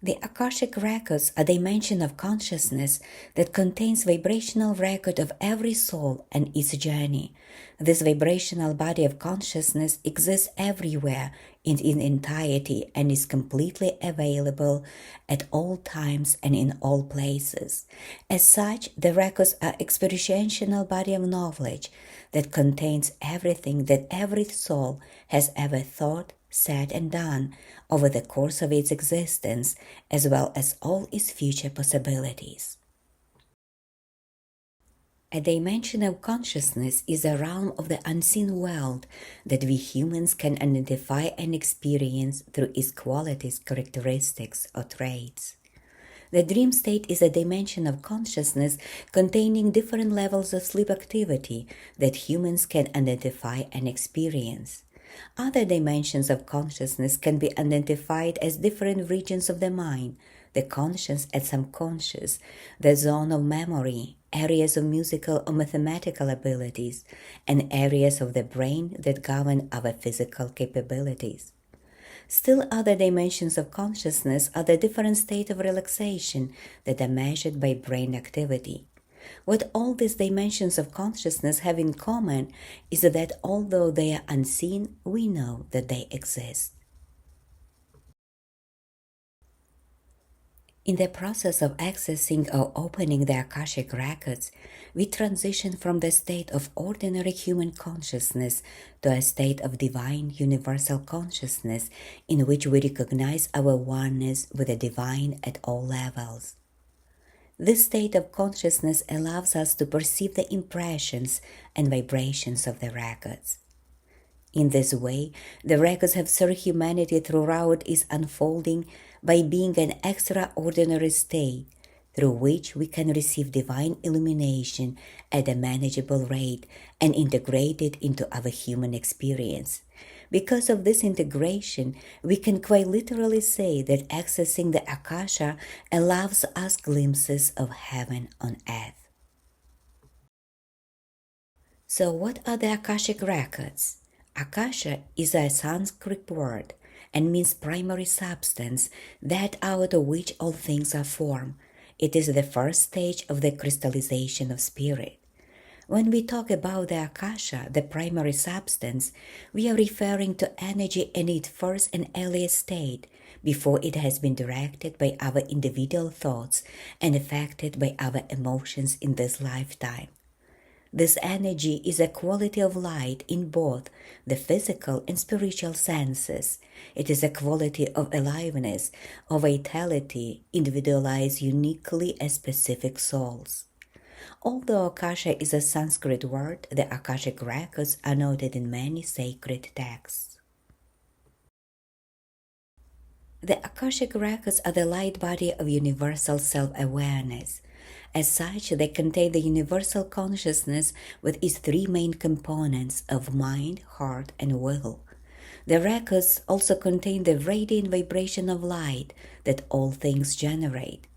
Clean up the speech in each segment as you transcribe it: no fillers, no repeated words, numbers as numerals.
The Akashic Records are a dimension of consciousness that contains vibrational record of every soul and its journey. This vibrational body of consciousness exists everywhere in entirety and is completely available at all times and in all places. As such, the records are experiential body of knowledge that contains everything that every soul has ever thought, said, and done over the course of its existence, as well as all its future possibilities. A dimension of consciousness is a realm of the unseen world that we humans can identify and experience through its qualities, characteristics, or traits. The dream state is a dimension of consciousness containing different levels of sleep activity that humans can identify and experience. Other dimensions of consciousness can be identified as different regions of the mind, the conscious and subconscious, the zone of memory, areas of musical or mathematical abilities, and areas of the brain that govern our physical capabilities. Still other dimensions of consciousness are the different state of relaxation that are measured by brain activity. What all these dimensions of consciousness have in common is that although they are unseen, we know that they exist. In the process of accessing or opening the Akashic Records, we transition from the state of ordinary human consciousness to a state of divine universal consciousness in which we recognize our oneness with the divine at all levels. This state of consciousness allows us to perceive the impressions and vibrations of the records. In this way, the records have served humanity throughout its unfolding by being an extraordinary state through which we can receive divine illumination at a manageable rate and integrate it into our human experience. Because of this integration, we can quite literally say that accessing the Akasha allows us glimpses of heaven on earth. So what are the Akashic Records? Akasha is a Sanskrit word and means primary substance, that out of which all things are formed. It is the first stage of the crystallization of spirit. When we talk about the Akasha, the primary substance, we are referring to energy in its first and earliest state, before it has been directed by our individual thoughts and affected by our emotions in this lifetime. This energy is a quality of light in both the physical and spiritual senses. It is a quality of aliveness, of vitality, individualized uniquely as specific souls. Although Akasha is a Sanskrit word, the Akashic Records are noted in many sacred texts. The Akashic Records are the light body of universal self-awareness. As such, they contain the universal consciousness with its three main components of mind, heart, and will. The records also contain the radiant vibration of light that all things generate.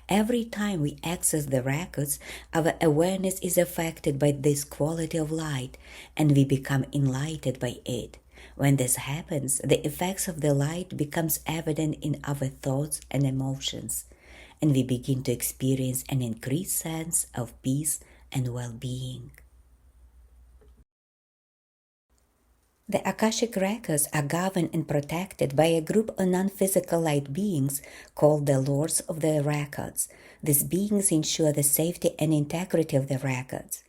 Every time we access the records, our awareness is affected by this quality of light, and we become enlightened by it. When this happens, the effects of the light becomes evident in our thoughts and emotions, and we begin to experience an increased sense of peace and well-being. The Akashic Records are governed and protected by a group of non-physical light beings called the Lords of the Records. These beings ensure the safety and integrity of the records.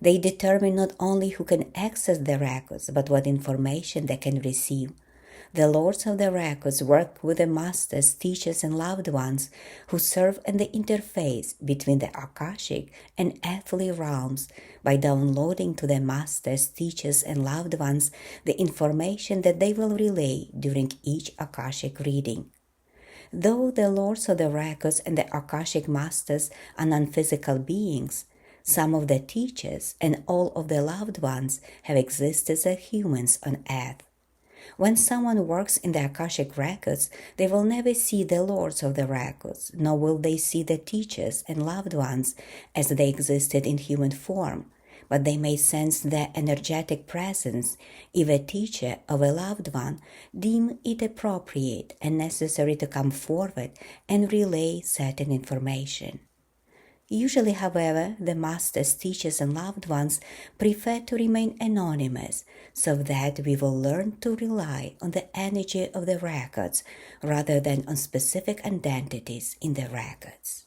They determine not only who can access the records, but what information they can receive. The Lords of the Records work with the masters, teachers, and loved ones who serve in the interface between the Akashic and earthly realms by downloading to the masters, teachers, and loved ones the information that they will relay during each Akashic reading. Though the Lords of the Records and the Akashic Masters are non-physical beings, some of the teachers and all of the loved ones have existed as humans on earth. When someone works in the Akashic Records, they will never see the Lords of the Records, nor will they see the teachers and loved ones as they existed in human form, but they may sense their energetic presence if a teacher of a loved one deem it appropriate and necessary to come forward and relay certain information. Usually, however, the masters, teachers, and loved ones prefer to remain anonymous so that we will learn to rely on the energy of the records rather than on specific identities in the records.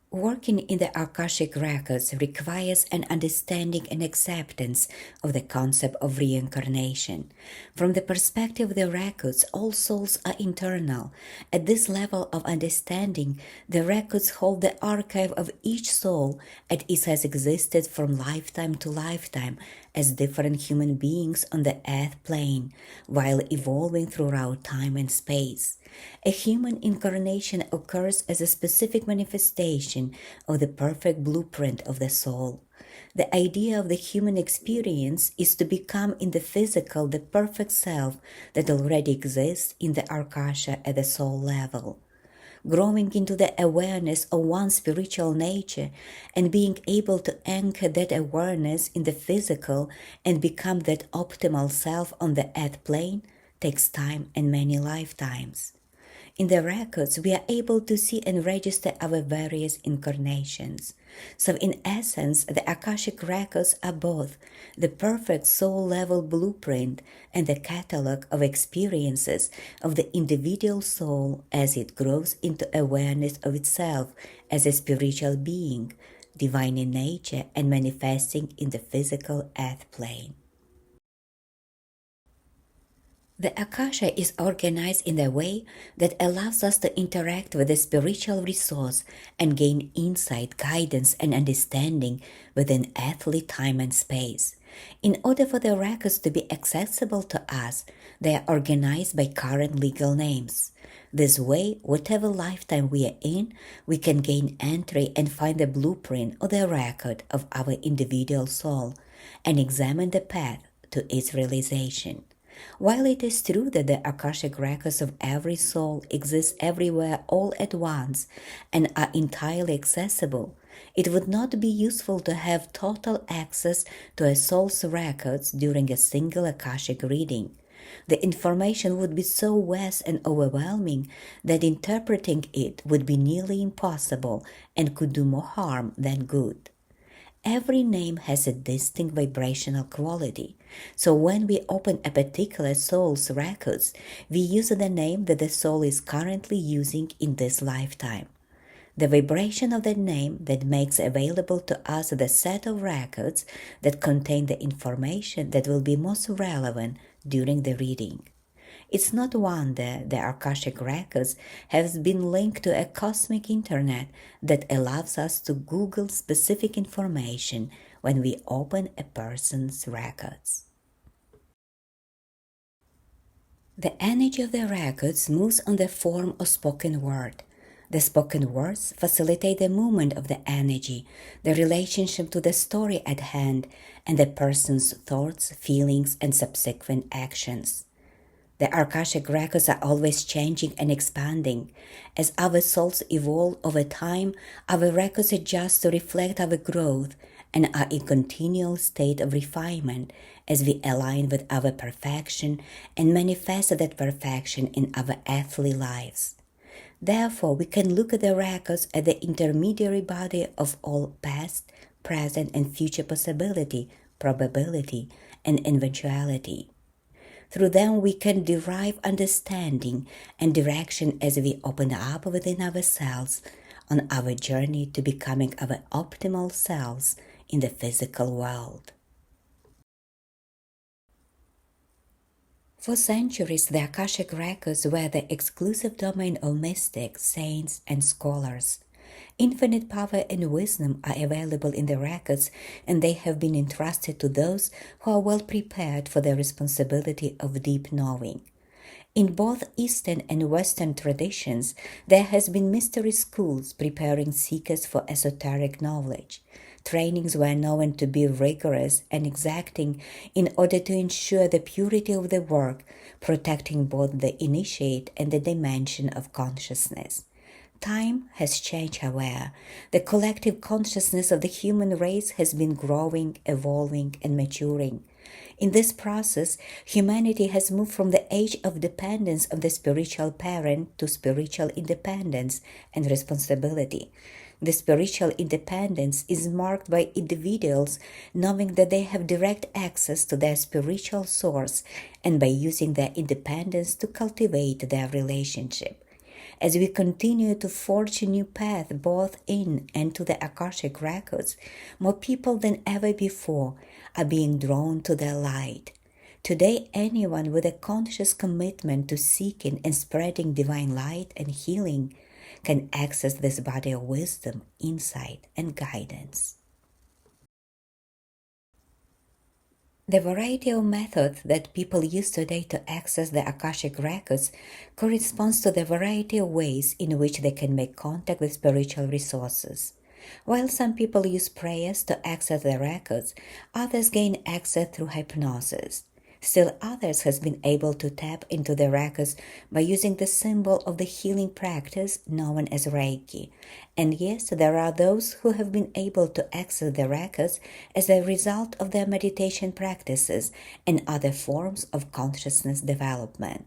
Working in the Akashic Records requires an understanding and acceptance of the concept of reincarnation. From the perspective of the records, all souls are internal. At this level of understanding, the records hold the archive of each soul as it has existed from lifetime to lifetime as different human beings on the earth plane, while evolving throughout time and space. A human incarnation occurs as a specific manifestation of the perfect blueprint of the soul. The idea of the human experience is to become in the physical the perfect self that already exists in the Akasha at the soul level. Growing into the awareness of one's spiritual nature and being able to anchor that awareness in the physical and become that optimal self on the earth plane takes time and many lifetimes. In the records, we are able to see and register our various incarnations. So in essence, the Akashic Records are both the perfect soul-level blueprint and the catalog of experiences of the individual soul as it grows into awareness of itself as a spiritual being, divine in nature and manifesting in the physical earth plane. The Akasha is organized in a way that allows us to interact with the spiritual resource and gain insight, guidance, and understanding within earthly time and space. In order for the records to be accessible to us, they are organized by current legal names. This way, whatever lifetime we are in, we can gain entry and find the blueprint or the record of our individual soul and examine the path to its realization. While it is true that the Akashic Records of every soul exist everywhere all at once and are entirely accessible, it would not be useful to have total access to a soul's records during a single Akashic reading. The information would be so vast and overwhelming that interpreting it would be nearly impossible and could do more harm than good. Every name has a distinct vibrational quality, so when we open a particular soul's records, we use the name that the soul is currently using in this lifetime. The vibration of the name that makes available to us the set of records that contain the information that will be most relevant during the reading. It's not wonder the Akashic Records has been linked to a cosmic internet that allows us to Google specific information when we open a person's records. The energy of the records moves on the form of spoken word. The spoken words facilitate the movement of the energy, the relationship to the story at hand, and the person's thoughts, feelings, and subsequent actions. The Akashic Records are always changing and expanding. As our souls evolve over time, our records adjust to reflect our growth and are in continual state of refinement as we align with our perfection and manifest that perfection in our earthly lives. Therefore, we can look at the records as the intermediary body of all past, present, and future possibility, probability, and eventuality. Through them, we can derive understanding and direction as we open up within ourselves on our journey to becoming our optimal selves in the physical world. For centuries, the Akashic Records were the exclusive domain of mystics, saints, and scholars. Infinite power and wisdom are available in the records, and they have been entrusted to those who are well prepared for the responsibility of deep knowing. In both Eastern and Western traditions, there has been mystery schools preparing seekers for esoteric knowledge. Trainings were known to be rigorous and exacting in order to ensure the purity of the work, protecting both the initiate and the dimension of consciousness. Time has changed, however. The collective consciousness of the human race has been growing, evolving, and maturing. In this process, humanity has moved from the age of dependence of the spiritual parent to spiritual independence and responsibility. The spiritual independence is marked by individuals knowing that they have direct access to their spiritual source and by using their independence to cultivate their relationship. As we continue to forge a new path both in and to the Akashic Records, more people than ever before are being drawn to their light. Today, anyone with a conscious commitment to seeking and spreading divine light and healing can access this body of wisdom, insight, and guidance. The variety of methods that people use today to access the Akashic Records corresponds to the variety of ways in which they can make contact with spiritual resources. While some people use prayers to access the records, others gain access through hypnosis. Still others has been able to tap into the records by using the symbol of the healing practice known as Reiki. And yes, there are those who have been able to access the records as a result of their meditation practices and other forms of consciousness development.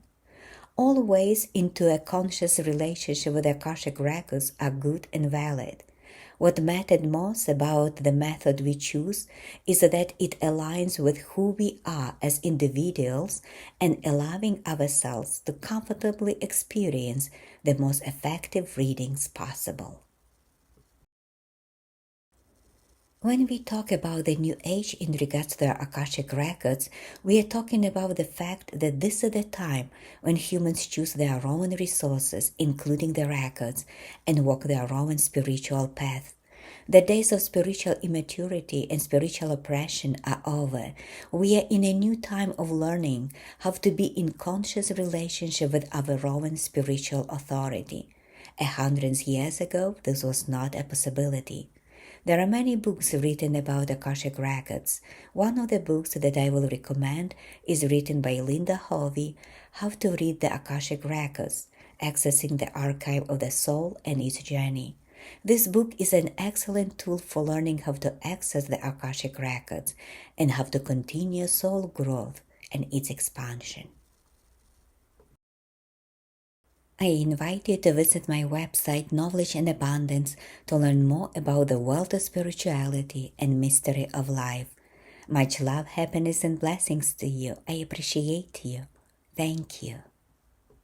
All ways into a conscious relationship with the Akashic Records are good and valid. What mattered most about the method we choose is that it aligns with who we are as individuals and allowing ourselves to comfortably experience the most effective readings possible. When we talk about the New Age in regards to the Akashic Records, we are talking about the fact that this is the time when humans choose their own resources, including the records, and walk their own spiritual path. The days of spiritual immaturity and spiritual oppression are over. We are in a new time of learning how to be in conscious relationship with our own spiritual authority. 100 years ago, this was not a possibility. There are many books written about Akashic Records. One of the books that I will recommend is written by Linda Hovey, How to Read the Akashic Records, Accessing the Archive of the Soul and Its Journey. This book is an excellent tool for learning how to access the Akashic Records and how to continue soul growth and its expansion. I invite you to visit my website Knowledge and Abundance to learn more about the world of spirituality and mystery of life. Much love, happiness, and blessings to you. I appreciate you. Thank you.